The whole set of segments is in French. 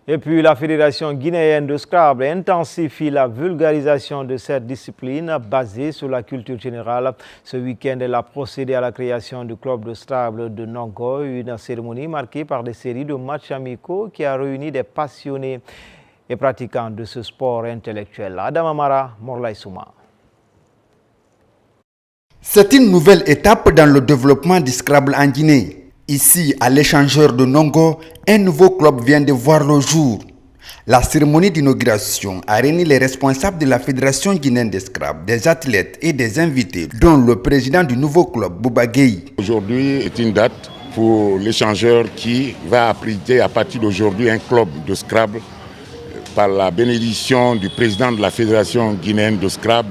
Et puis la Fédération guinéenne de Scrabble intensifie la vulgarisation de cette discipline basée sur la culture générale. Ce week-end, elle a procédé à la création du club de Scrabble de Nongo, une cérémonie marquée par des séries de matchs amicaux qui a réuni des passionnés et pratiquants de ce sport intellectuel. Adam Amara, Morlaï Souma. C'est une nouvelle étape dans le développement du Scrabble en Guinée. Ici, à l'échangeur de Nongo, un nouveau club vient de voir le jour. La cérémonie d'inauguration a réuni les responsables de la Fédération guinéenne de Scrabble, des athlètes et des invités, dont le président du nouveau club, Bouba Gueye. Aujourd'hui est une date pour l'échangeur qui va abriter à partir d'aujourd'hui un club de Scrabble par la bénédiction du président de la Fédération guinéenne de Scrabble,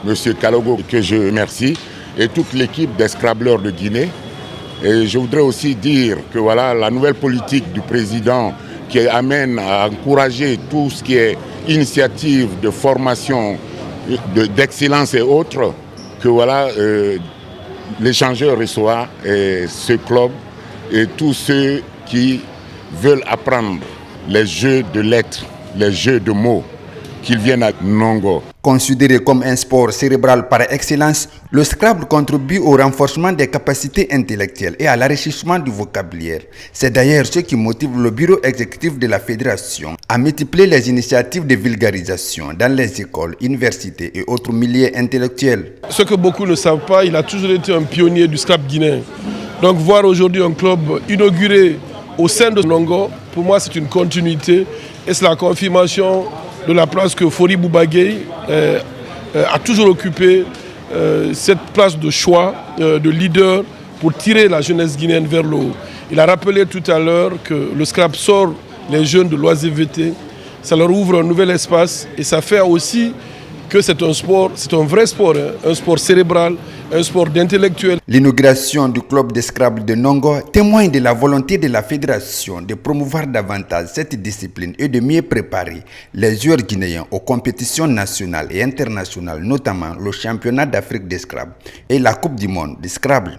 M. Kalogo, que je remercie, et toute l'équipe des Scrabbleurs de Guinée. Et je voudrais aussi dire que voilà, la nouvelle politique du président qui amène à encourager tout ce qui est initiative de formation, d'excellence et autres, que voilà, l'échangeur reçoit ce club et tous ceux qui veulent apprendre les jeux de lettres, les jeux de mots, qu'ils viennent à Nongo. Considéré comme un sport cérébral par excellence, le Scrabble contribue au renforcement des capacités intellectuelles et à l'enrichissement du vocabulaire. C'est d'ailleurs ce qui motive le bureau exécutif de la Fédération à multiplier les initiatives de vulgarisation dans les écoles, universités et autres milieux intellectuels. Ce que beaucoup ne savent pas, il a toujours été un pionnier du Scrabble guinéen. Donc voir aujourd'hui un club inauguré au sein de Nongo, pour moi c'est une continuité et c'est la confirmation de la place que Fori Bouba Gueye a toujours occupé, cette place de choix, de leader pour tirer la jeunesse guinéenne vers le haut. Il a rappelé tout à l'heure que le Scrabble sort les jeunes de l'oisiveté, ça leur ouvre un nouvel espace et ça fait aussi que c'est un sport, c'est un vrai sport, un sport cérébral, un sport d'intellectuel. L'inauguration du club de Scrabble de Nongo témoigne de la volonté de la fédération de promouvoir davantage cette discipline et de mieux préparer les joueurs guinéens aux compétitions nationales et internationales, notamment le championnat d'Afrique de Scrabble et la Coupe du monde de Scrabble.